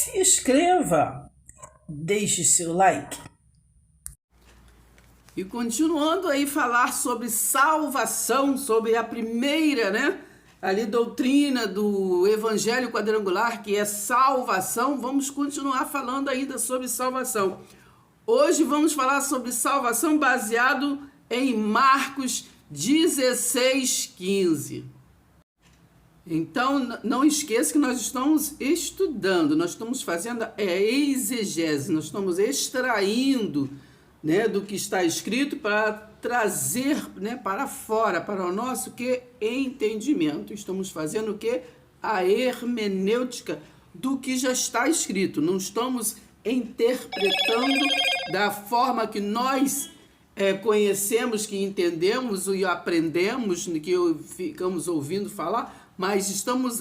Se inscreva, deixe seu like. E continuando aí falar sobre salvação, sobre a primeira, ali doutrina do Evangelho quadrangular, que é salvação, vamos continuar falando ainda sobre salvação. Hoje vamos falar sobre salvação baseado em Marcos 16:15. Então, não esqueça que nós estamos estudando, nós estamos fazendo exegese, nós estamos extraindo, do que está escrito para trazer, para fora, para o nosso entendimento. Estamos fazendo a hermenêutica do que já está escrito. Não estamos interpretando da forma que nós conhecemos, que entendemos e aprendemos, que ficamos ouvindo falar, mas estamos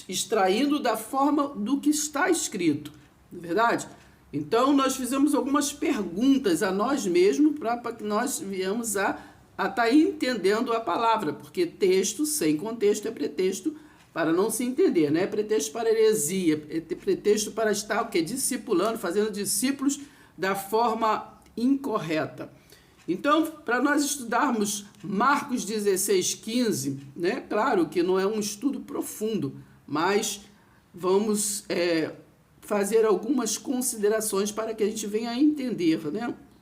extraindo da forma do que está escrito, não é verdade? Então, nós fizemos algumas perguntas a nós mesmos para que nós viemos a estar entendendo a palavra, porque texto sem contexto é pretexto para não se entender, é pretexto para heresia, é pretexto para estar discipulando, fazendo discípulos da forma incorreta. Então, para nós estudarmos Marcos 16:15, claro que não é um estudo profundo, mas vamos fazer algumas considerações para que a gente venha a entender,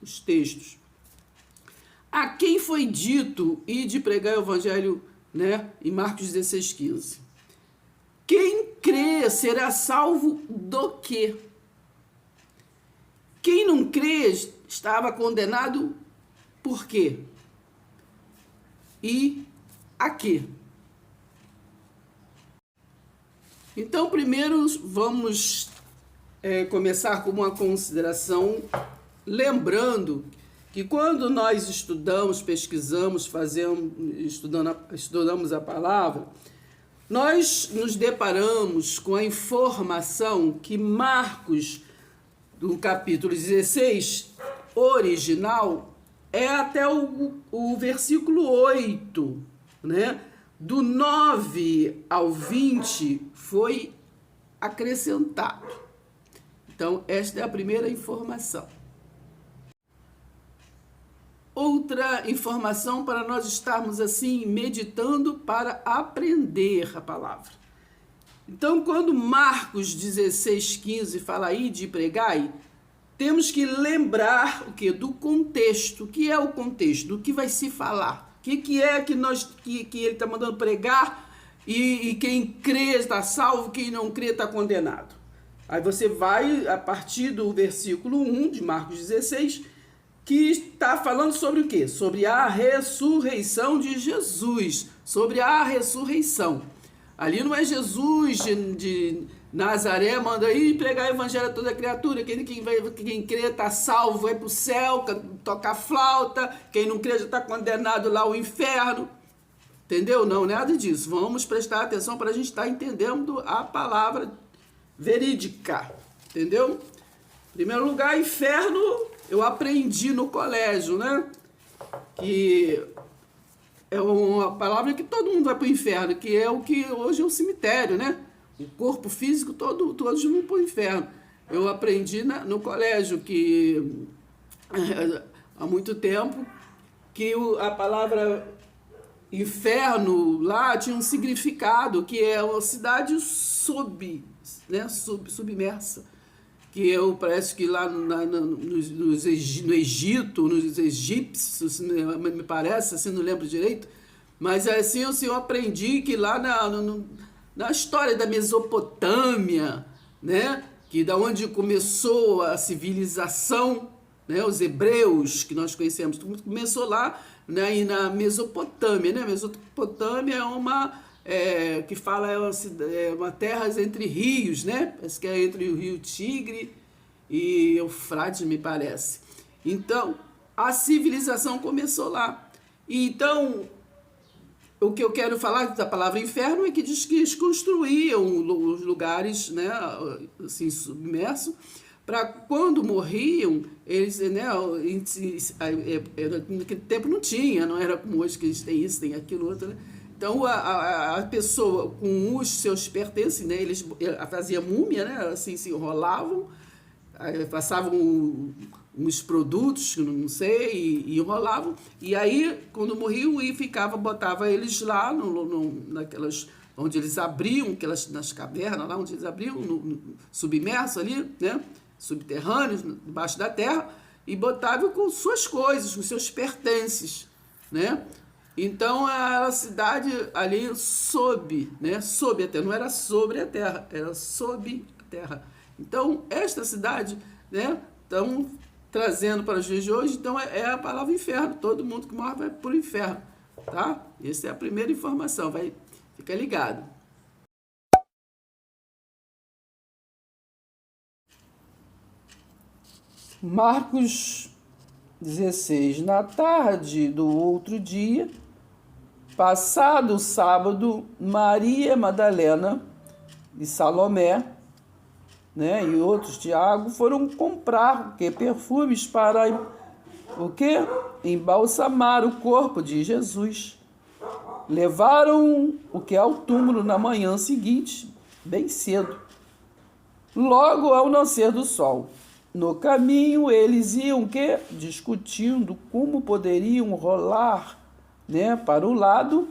os textos. A quem foi dito e de pregar o evangelho, em Marcos 16:15? Quem crê será salvo do quê? Quem não crê estava condenado por quê? E a quê? Então, primeiro vamos começar com uma consideração, lembrando que quando nós estudamos, pesquisamos, estudamos a palavra, nós nos deparamos com a informação que Marcos, do capítulo 16, original, é até o versículo 8, do 9 ao 20 foi acrescentado. Então, esta é a primeira informação. Outra informação para nós estarmos assim meditando para aprender a palavra. Então, quando Marcos 16:15 fala aí de pregai, temos que lembrar do contexto. O que é o contexto? Do que vai se falar? O que é que ele está mandando pregar e quem crê está salvo, quem não crê está condenado. Aí você vai a partir do versículo 1 de Marcos 16, que está falando sobre o quê? Sobre a ressurreição de Jesus, sobre a ressurreição. Ali não é Jesus de Nazaré, manda aí pregar o evangelho a toda criatura, quem crê está salvo, vai para o céu, toca flauta, quem não crê já está condenado lá ao inferno. Entendeu? Não, nada disso. Vamos prestar atenção para a gente estar entendendo a palavra verídica, entendeu? Em primeiro lugar, inferno, eu aprendi no colégio, que é uma palavra que todo mundo vai para o inferno, que é o que hoje é o cemitério, O corpo físico, todos vão para o inferno. Eu aprendi no colégio que há muito tempo que a palavra inferno lá tinha um significado, que é uma cidade submersa, que parece que lá no Egito, nos egípcios, me parece, assim, não lembro direito, mas assim eu aprendi que lá na história da Mesopotâmia, que da onde começou a civilização, os hebreus que nós conhecemos, começou lá, e na Mesopotâmia, Mesopotâmia é uma que fala uma terra entre rios, parece que é entre o rio Tigre e Eufrates, me parece. Então, a civilização começou lá. Então, o que eu quero falar da palavra inferno é que diz que eles construíam os lugares, assim, submersos, para quando morriam, eles, naquele tempo não tinha, não era como hoje que eles têm isso, tem aquilo, outro, Então, a pessoa com os seus pertences, né, eles faziam múmia, né, assim, se enrolavam, aí passavam uns produtos, não sei, e enrolavam. E aí, quando morriam, e ficava, botava eles lá naquelas, onde eles abriam, nas cavernas, lá onde eles abriam, submerso ali, né, subterrâneos, debaixo da terra, e botava com suas coisas, com seus pertences, né? Então a cidade ali sob, né? Sob a terra, não era sobre a terra, era sob a terra. Então esta cidade, né? Estão trazendo para os dias de hoje, então é a palavra inferno. Todo mundo que morre vai para o inferno, tá? Essa é a primeira informação, fica ligado. Marcos 16. Na tarde do outro dia, passado o sábado, Maria Madalena e Salomé, né, e outros, Tiago, foram comprar perfumes para embalsamar o corpo de Jesus. Levaram ao túmulo na manhã seguinte, bem cedo, logo ao nascer do sol. No caminho, eles iam discutindo como poderiam rolar, né, para o lado,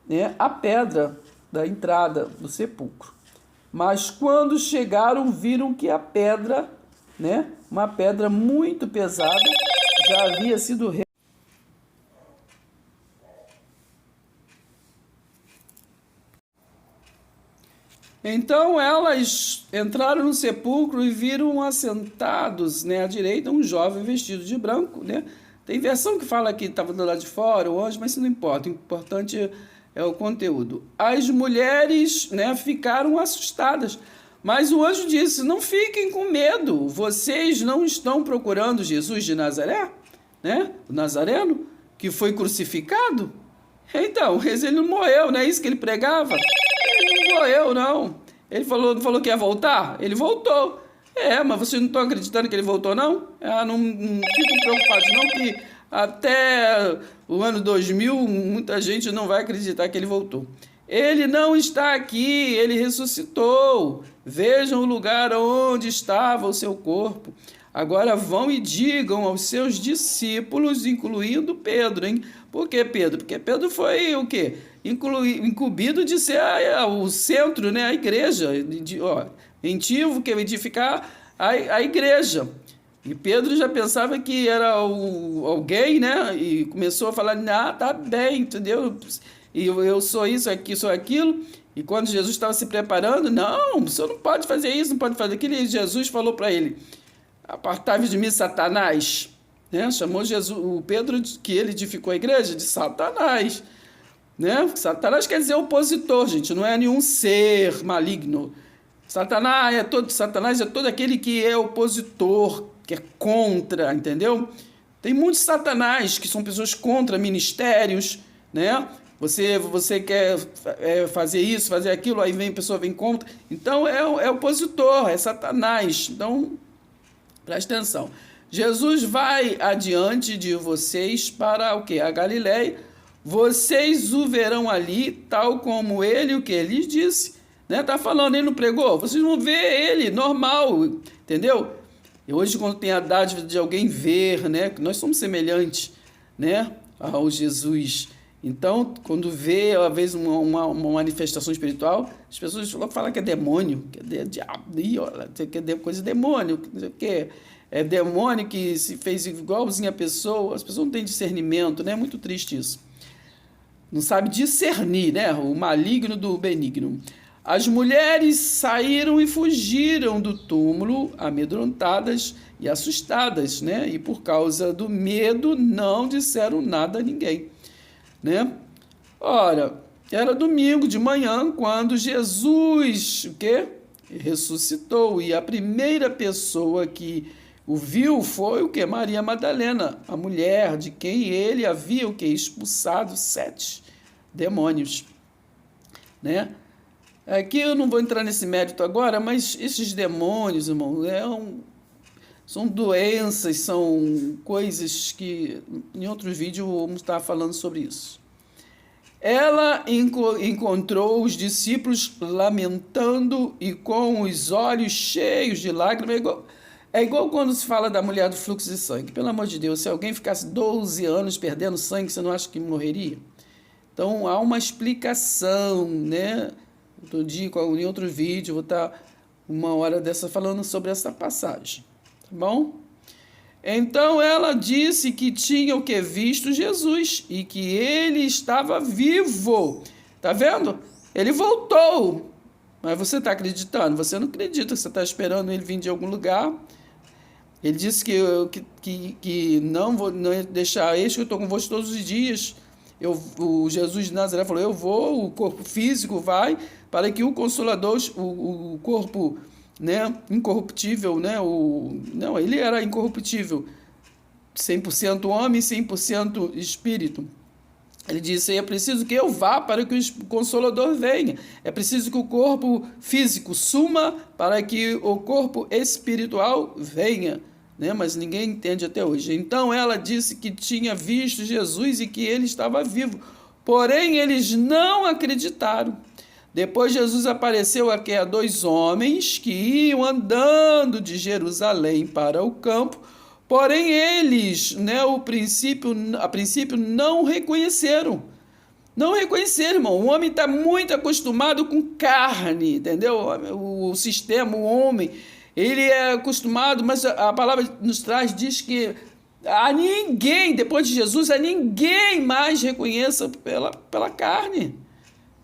né, a pedra da entrada do sepulcro. Mas quando chegaram, viram que a pedra, né, uma pedra muito pesada, já havia sido Então elas entraram no sepulcro e viram assentados, né, à direita um jovem vestido de branco, né? Tem versão que fala que estava do lado de fora, o anjo, mas isso não importa. O importante é o conteúdo. As mulheres, né, ficaram assustadas, mas o anjo disse: não fiquem com medo, vocês não estão procurando Jesus de Nazaré, né? O Nazareno, que foi crucificado? Então, ele não morreu, não é isso que ele pregava? Ele não morreu, não. Ele falou que ia voltar? Ele voltou. Mas vocês não estão acreditando que ele voltou, não? Não fiquem preocupados, não, que até o ano 2000 muita gente não vai acreditar que ele voltou. Ele não está aqui, ele ressuscitou. Vejam o lugar onde estava o seu corpo. Agora vão e digam aos seus discípulos, incluindo Pedro, hein? Por que Pedro? Porque Pedro foi o quê? Incumbido de ser o centro, né? A igreja. Incentivo que edificar a igreja. E Pedro já pensava que era alguém, né? E começou a falar: tá bem, entendeu? E eu sou isso, aqui, sou aquilo. E quando Jesus estava se preparando: não, o senhor não pode fazer isso, não pode fazer aquilo. E Jesus falou para ele: apartai-vos de mim, Satanás. Né? Chamou o Pedro, que ele edificou a igreja, de Satanás. Né? Satanás quer dizer opositor, gente, não é nenhum ser maligno. Satanás é todo aquele que é opositor, que é contra, entendeu? Tem muitos Satanás que são pessoas contra ministérios, né? Você quer fazer isso, fazer aquilo, aí a pessoa vem contra. Então é opositor, é Satanás. Então, presta atenção. Jesus vai adiante de vocês para o quê? A Galileia. Vocês o verão ali, tal como ele, o que ele disse, né? Tá falando, ele não pregou? Vocês vão ver ele, normal, entendeu? E hoje, quando tem a dádiva de alguém ver, né? Nós somos semelhantes, né, ao Jesus. Então, quando vê, às vezes, uma manifestação espiritual, as pessoas falam que é demônio, que é diabo, que é coisa de demônio, que é demônio que se fez igualzinho a pessoa. As pessoas não têm discernimento, né? É muito triste isso. Não sabe discernir, né? O maligno do benigno. As mulheres saíram e fugiram do túmulo, amedrontadas e assustadas, né? E por causa do medo não disseram nada a ninguém, né? Ora, era domingo de manhã quando Jesus ressuscitou, e a primeira pessoa que o viu foi Maria Madalena, a mulher de quem ele havia expulsado 7 demônios, né? Aqui eu não vou entrar nesse mérito agora, mas esses demônios, irmão, são doenças, são coisas que em outros vídeos vamos estar falando sobre isso. Ela encontrou os discípulos lamentando e com os olhos cheios de lágrimas. É igual quando se fala da mulher do fluxo de sangue. Pelo amor de Deus, se alguém ficasse 12 anos perdendo sangue, você não acha que morreria? Então há uma explicação, né? Outro dia, em outro vídeo, vou estar uma hora dessa falando sobre essa passagem. Tá bom? Então ela disse que tinha o que? Visto Jesus e que ele estava vivo. Tá vendo? Ele voltou. Mas você está acreditando? Você não acredita, você está esperando ele vir de algum lugar. Ele disse que não vou deixar, eis que eu estou convosco todos os dias. O Jesus de Nazaré falou, eu vou, o corpo físico vai, para que o Consolador, o corpo, né, incorruptível, né, não, ele era incorruptível, 100% homem, 100% espírito. Ele disse, é preciso que eu vá para que o Consolador venha. É preciso que o corpo físico suma para que o corpo espiritual venha. Né? Mas ninguém entende até hoje. Então ela disse que tinha visto Jesus e que ele estava vivo. Porém, eles não acreditaram. Depois Jesus apareceu aqui a 2 homens que iam andando de Jerusalém para o campo. Porém, eles, né, a princípio, não reconheceram. Não reconheceram, irmão. O homem está muito acostumado com carne, entendeu? O sistema, o homem, ele é acostumado, mas a palavra diz que a ninguém, depois de Jesus, a ninguém mais reconheça pela carne.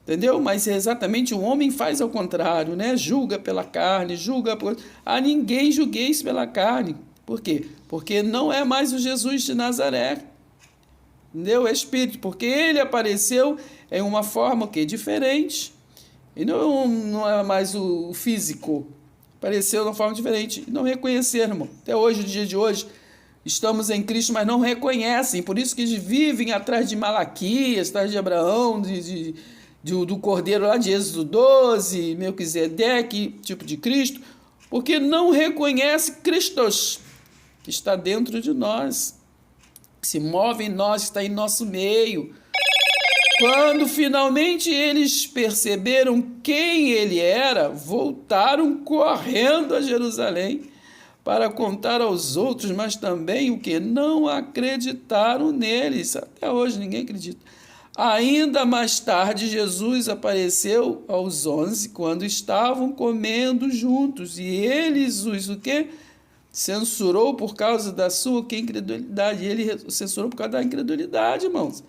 Entendeu? Mas exatamente o homem faz ao contrário, né? Julga pela carne, a ninguém julgueis pela carne. Por quê? Porque não é mais o Jesus de Nazaré. Entendeu? É espírito, porque ele apareceu em uma forma que diferente. E não é mais o físico. Apareceu de uma forma diferente. Não reconheceram, irmão. Até hoje, no dia de hoje, estamos em Cristo, mas não reconhecem. Por isso que eles vivem atrás de Malaquias, atrás de Abraão, do Cordeiro lá de Êxodo 12, Melquisedeque, tipo de Cristo, porque não reconhece Cristos, que está dentro de nós, que se move em nós, que está em nosso meio. Quando finalmente eles perceberam quem ele era, voltaram correndo a Jerusalém para contar aos outros, mas também o que? Não acreditaram neles. Até hoje ninguém acredita. Ainda mais tarde, Jesus apareceu aos 11, quando estavam comendo juntos, e eles o quê? Censurou por causa da sua incredulidade. Ele censurou por causa da incredulidade, irmãos.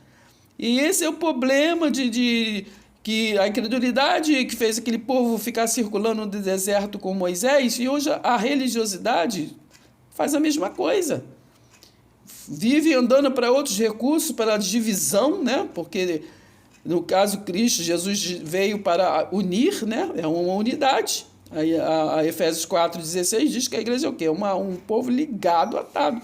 E esse é o problema que a incredulidade que fez aquele povo ficar circulando no deserto com Moisés, e hoje a religiosidade faz a mesma coisa. Vive andando para outros recursos, para a divisão, né? Porque no caso Cristo, Jesus veio para unir, né? É uma unidade. Aí, a Efésios 4,16 diz que a igreja é o quê? Um povo ligado, atado.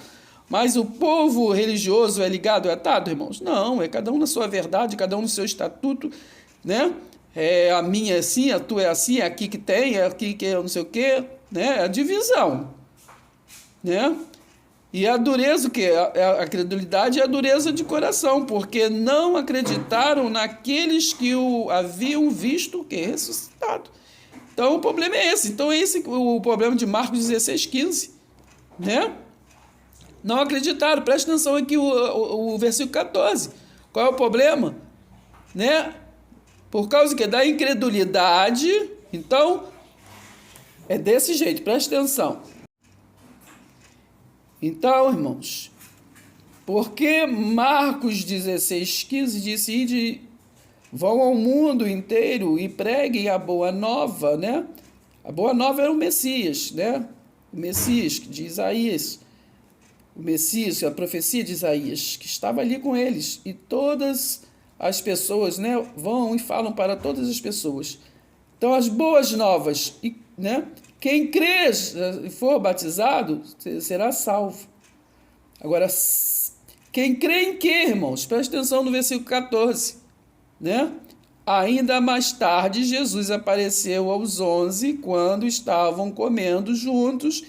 Mas o povo religioso é ligado e atado, irmãos? Não, é cada um na sua verdade, cada um no seu estatuto, né? A minha é assim, a tua é assim, é aqui que tem, é aqui que é não sei o quê, né? É a divisão, né? E a dureza, o quê? A credulidade é a dureza de coração, porque não acreditaram naqueles que o haviam visto o quê? Ressuscitado. Então o problema é esse. Então esse é o problema de Marcos 16,15, né? Não acreditaram. Presta atenção aqui o versículo 14. Qual é o problema? Né? Por causa que da incredulidade. Então é desse jeito. Presta atenção. Então, irmãos, porque Marcos 16,15 disse: ide, vão ao mundo inteiro e preguem a boa nova, né? A boa nova era o Messias, né? O Messias de Isaías. O Messias, a profecia de Isaías, que estava ali com eles. E todas as pessoas, né, vão e falam para todas as pessoas. Então, as boas novas, né? Quem crê e for batizado será salvo. Agora, quem crê em quê, irmãos? Presta atenção no versículo 14, né? Ainda mais tarde, Jesus apareceu aos 11, quando estavam comendo juntos.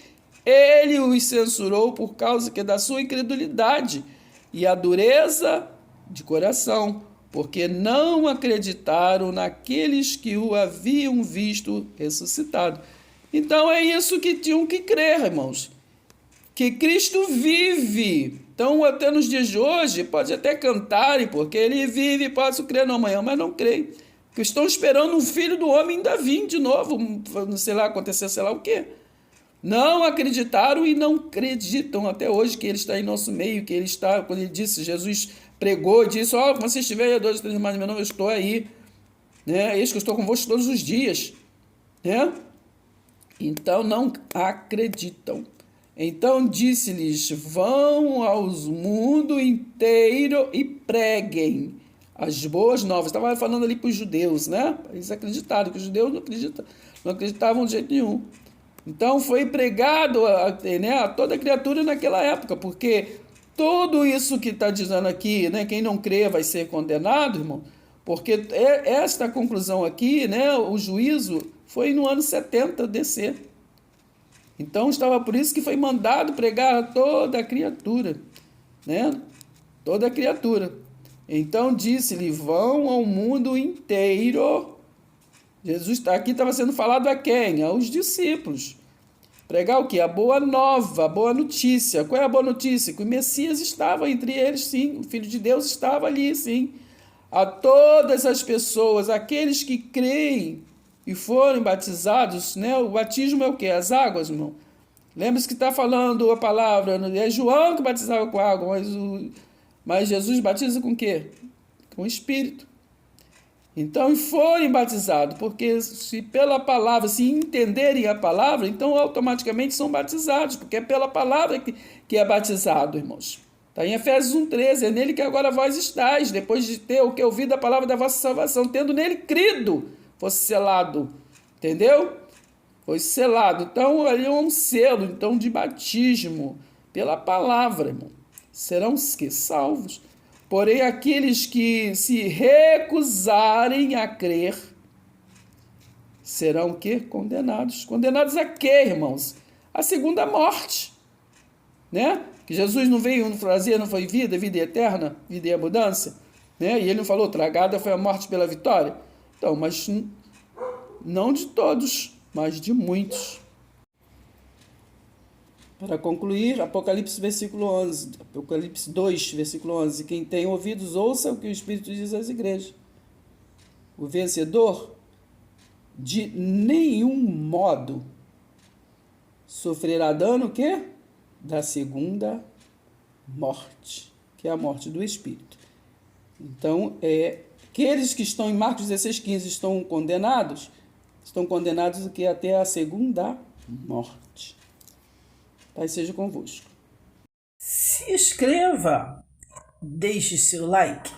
Ele os censurou por causa da sua incredulidade e a dureza de coração, porque não acreditaram naqueles que o haviam visto ressuscitado. Então é isso que tinham que crer, irmãos, que Cristo vive. Então, até nos dias de hoje, pode até cantarem, porque ele vive, posso crer no amanhã, mas não creio. Porque estão esperando um filho do homem ainda vir de novo, sei lá, acontecer sei lá o quê. Não acreditaram e não acreditam até hoje que ele está em nosso meio, que ele está, quando ele disse, Jesus pregou, disse, quando você estiver aí, 2 ou 3 mais meu nome, eu estou aí, né? Eis que eu estou convosco todos os dias, né? Então, não acreditam. Então, disse-lhes, vão ao mundo inteiro e preguem as boas novas. Estava falando ali para os judeus, né? Eles acreditaram, que os judeus não acreditavam de jeito nenhum. Então foi pregado a toda criatura naquela época, porque tudo isso que está dizendo aqui, né, quem não crê vai ser condenado, irmão, porque esta conclusão aqui, né, o juízo foi no ano 70 DC. Então estava por isso que foi mandado pregar a toda a criatura, né? Toda a criatura. Então disse-lhe, vão ao mundo inteiro. Jesus aqui estava sendo falado a quem? Aos discípulos. Pregar o quê? A boa nova, a boa notícia. Qual é a boa notícia? Que o Messias estava entre eles, sim. O Filho de Deus estava ali, sim. A todas as pessoas, aqueles que creem e forem batizados, né? O batismo é o quê? As águas, irmão. Lembre-se que está falando a palavra, é João que batizava com água, mas Jesus batiza com o quê? Com o Espírito. Então, forem batizados, porque se pela palavra, se entenderem a palavra, então automaticamente são batizados, porque é pela palavra que é batizado, irmãos. Está em Efésios 1,13, é nele que agora vós estáis, depois de ter o que ouvido a palavra da vossa salvação, tendo nele crido, fosse selado, entendeu? Foi selado. Então, ali é um selo, então, de batismo, pela palavra, irmão. Serão que? Salvos. Porém, aqueles que se recusarem a crer serão o quê? Condenados. Condenados a quê, irmãos? A segunda morte. Né? Que Jesus não veio trazer, não foi vida, vida eterna, vida e abundância. Né? E ele não falou, tragada foi a morte pela vitória. Então, mas não de todos, mas de muitos. Para concluir, Apocalipse, versículo 11, Apocalipse 2, versículo 11. Quem tem ouvidos, ouça o que o Espírito diz às igrejas. O vencedor, de nenhum modo, sofrerá dano, o quê? Da segunda morte, que é a morte do Espírito. Então, aqueles que estão em Marcos 16,15 estão condenados o que? Até a segunda morte. Pai seja convosco. Se inscreva, deixe seu like.